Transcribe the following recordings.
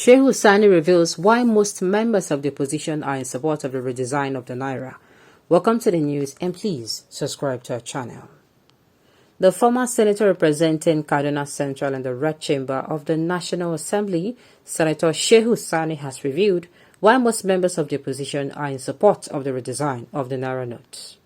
Shehu Sani reveals why most members of the opposition are in support of the redesign of the Naira. Welcome to the news and please subscribe to our channel. The former senator representing Kaduna Central in the Red Chamber of the National Assembly, Senator Shehu Sani, has revealed why most members of the opposition are in support of the redesign of the Naira note.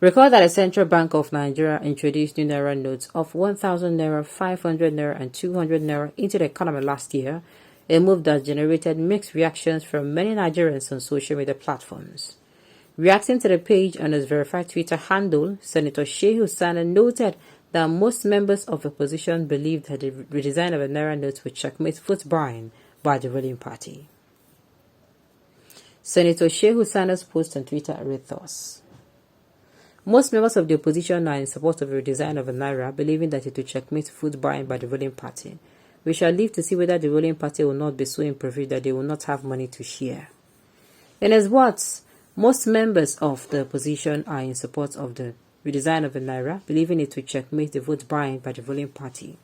Recall that the Central Bank of Nigeria introduced new Naira notes of 1,000 Naira, 500 Naira and 200 Naira into the economy last year, a move that generated mixed reactions from many Nigerians on social media platforms. Reacting to the page on his verified Twitter handle, Senator Shehu Sani noted that most members of the opposition believed that the redesign of the Naira notes would checkmate vote buying by the ruling party. Senator Shehu Sani's post on Twitter read thus: most members of the opposition are in support of the redesign of the Naira, believing that it will checkmate food buying by the ruling party. We shall live to see whether the ruling party will not be so impoverished that they will not have money to share. In his words, most members of the opposition are in support of the redesign of the Naira, believing it will checkmate the vote buying by the ruling party.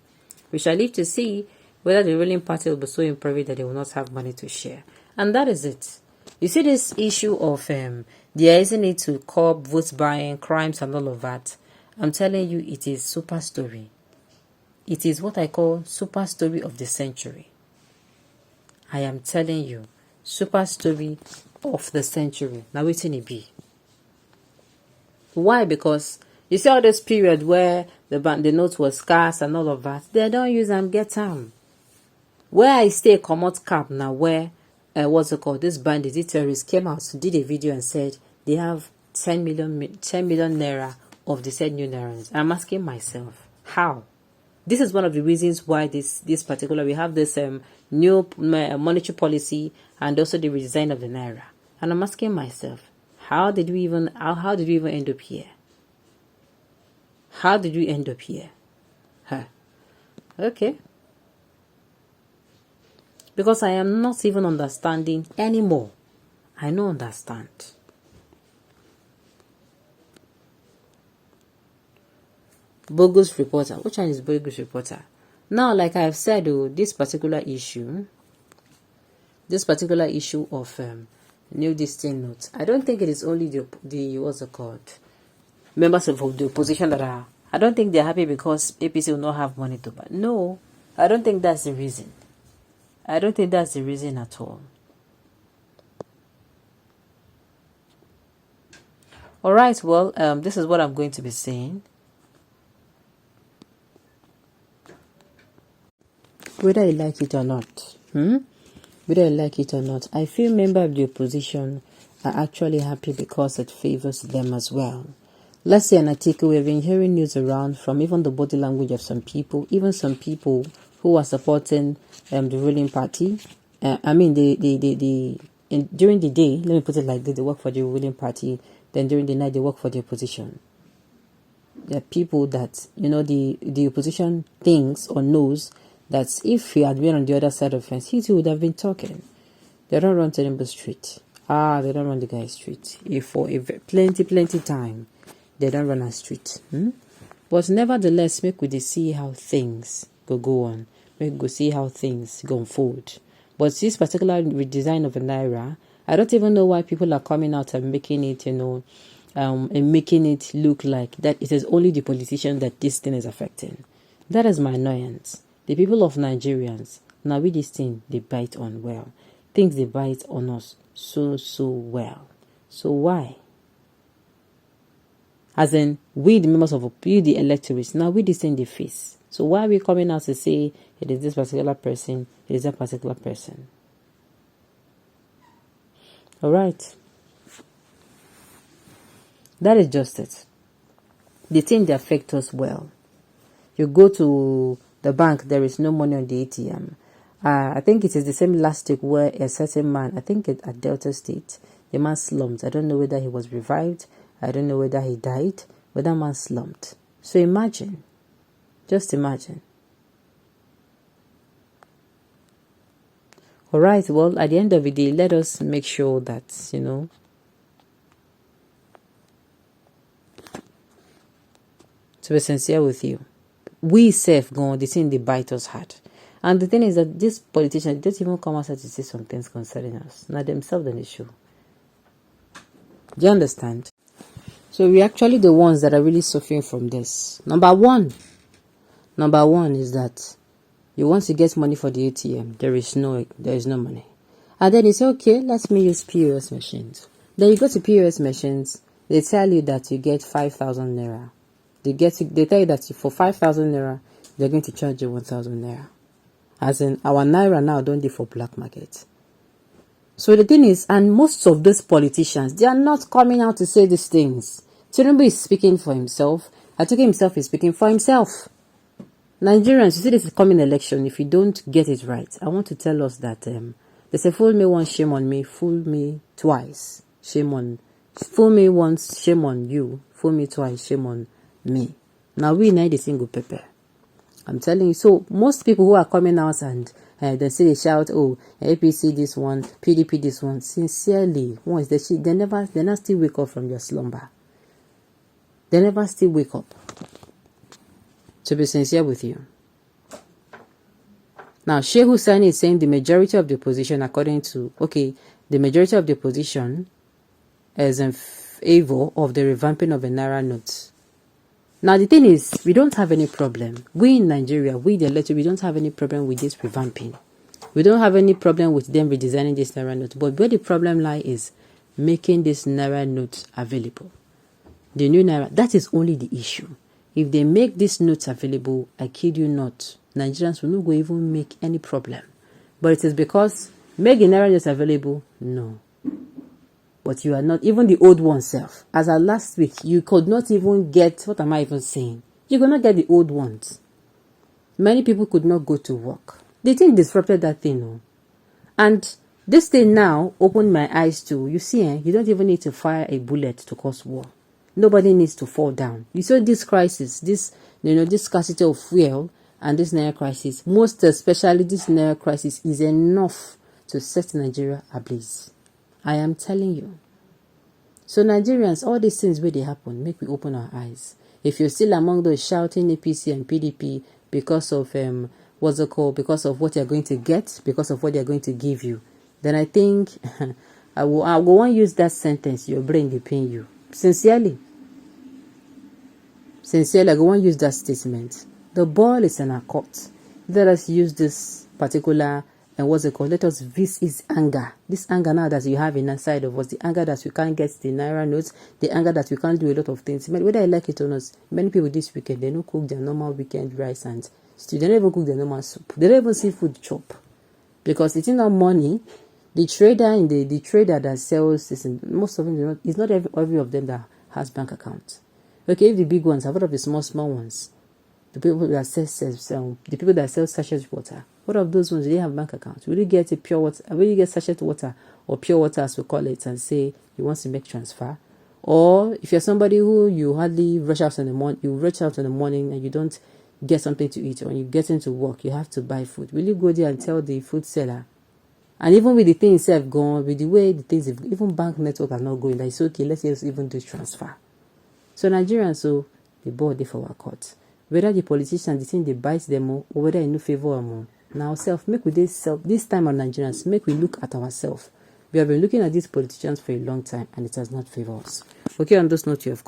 We shall live to see whether the ruling party will be so impoverished that they will not have money to share. And that is it. You see this issue of there isn't need to curb vote buying, crimes and all of that. I'm telling you, it is super story. It is what I call super story of the century. I am telling you, super story of the century. Now waiting it be. Why? Because you see all this period where the note was scarce and all of that, they don't use and get them. Where I stay, come out cap now where what's it called? This bandit, these terrorists came out, did a video and said they have 10 million Naira of the said new Nairans. I'm asking myself, how? This is one of the reasons why this particular, we have this new monetary policy and also the redesign of the Naira. And I'm asking myself, how did we even end up here? How did we end up here? Huh. Okay. Because I am not even understanding anymore. I don't understand. Bogus reporter. Which one is bogus reporter? Now, like I have said, this particular issue of new distinct notes, I don't think it is only the what's it called, members of the opposition that are. I don't think they're happy because APC will not have money to buy. No, I don't think that's the reason. I don't think that's the reason at all. All right. Well, this is what I'm going to be saying. Whether you like it or not, whether you like it or not, I feel members of the opposition are actually happy because it favors them as well. Let's say an article, we've been hearing news around from even the body language of some people, even some people who are supporting the ruling party. During the day, let me put it like this, they work for the ruling party, then during the night they work for the opposition. There are people that, the opposition thinks or knows that if he had been on the other side of the fence, he too would have been talking. They don't run Tinubu street. They don't run the guy street. If for plenty time, they don't run a street. But nevertheless, make we see how things go on. Make we go see how things go forward. But this particular redesign of the Naira, I don't even know why people are coming out and making it, and making it look like that it is only the politicians that this thing is affecting. That is my annoyance. The people of Nigerians, now with this thing, they bite on well. Things they bite on us so well. So why? As in, we the members of the electorates, now we this thing they face. So why are we coming out to say it is this particular person, it is that particular person? Alright. That is just it. The thing they affect us well. You go to the bank, there is no money on the ATM. I think it is the same last week where a certain man, I think at Delta State, the man slumped. I don't know whether he was revived. I don't know whether he died, but that man slumped. So imagine. Just imagine. Alright, well, at the end of the day, let us make sure that, to be sincere with you, we self go on the thing they bite us hard. And the thing is that these politicians don't even come outside to say some things concerning us. Not themselves on the show. Do you understand? So we're actually the ones that are really suffering from this. Number one is that you want to get money for the ATM. There is no money. And then you say, okay, let me use POS machines. Then you go to POS machines. They tell you that you get 5,000 Naira. They tell you that for 5,000 Naira, they're going to charge you 1,000 Naira. As in, our Naira now don't do for black market. So the thing is, and most of those politicians, they are not coming out to say these things. Tinubu is speaking for himself. Atiku himself is speaking for himself. Nigerians, you see this is coming election. If you don't get it right, I want to tell us that they say, fool me once, shame on me. Fool me twice, fool me once, shame on you. Fool me twice, shame on me. Now we need a single pepper. I'm telling you. So most people who are coming out and they say they shout, oh, APC this one, PDP this one. Sincerely, once they never still wake up from their slumber. They never still wake up. To be sincere with you. Now, Sheikh Hussein is saying the majority of the opposition, the majority of the opposition is in favor of the revamping of the Naira notes. Now, the thing is, we don't have any problem. We in Nigeria, we the electorate, we don't have any problem with this revamping. We don't have any problem with them redesigning this Naira note. But where the problem lies is making this Naira note available. The new Naira, that is only the issue. If they make these notes available, I kid you not, Nigerians will not go even make any problem. But it is because making Naira notes available, no. But you are not, even the old one self. As of last week, you could not even get, what am I even saying? You could not get the old ones. Many people could not go to work. The thing disrupted that thing, no? And this thing now opened my eyes to, you see, you don't even need to fire a bullet to cause war. Nobody needs to fall down. You saw this crisis, this scarcity of fuel and this Naira crisis, most especially this Naira crisis is enough to set Nigeria ablaze. I am telling you. So Nigerians, all these things where they happen, make we open our eyes. If you're still among those shouting APC and PDP because of because of what you're going to get, because of what they're going to give you, then I think I will want to use that sentence, your brain will pain you. Sincerely, I want to use that statement. The ball is in our court. Let us use this particular, let us vis his anger. This anger now that you have inside of us, the anger that we can't get the Naira notes, the anger that we can't do a lot of things. Whether I like it or not, many people this weekend, they don't cook their normal weekend rice and stew. They don't even cook their normal soup. They don't even see food chop. Because it's not money. The trader the trader that sells this, most of them, it's not every of them that has bank accounts. Okay, if the big ones, I've heard of the small ones. The people that sell sachet water. What of those ones? Do they have bank accounts? Will you get a pure water? Will you get sachet water or pure water as we call it and say you want to make transfer? Or if you're somebody who you hardly rush out in the morning, and you don't get something to eat, or when you get into work, you have to buy food. Will you go there and tell the food seller? And even with the things itself gone, with the way the things, even bank network are not going, that it's okay, let's just even do transfer. So Nigerians, so the ball they for our court. Whether the politicians, the thing they bite them or whether in no favor or more. Now make with this time on Nigerians, make we look at ourselves. We have been looking at these politicians for a long time and it has not favored us. Okay, on those notes you have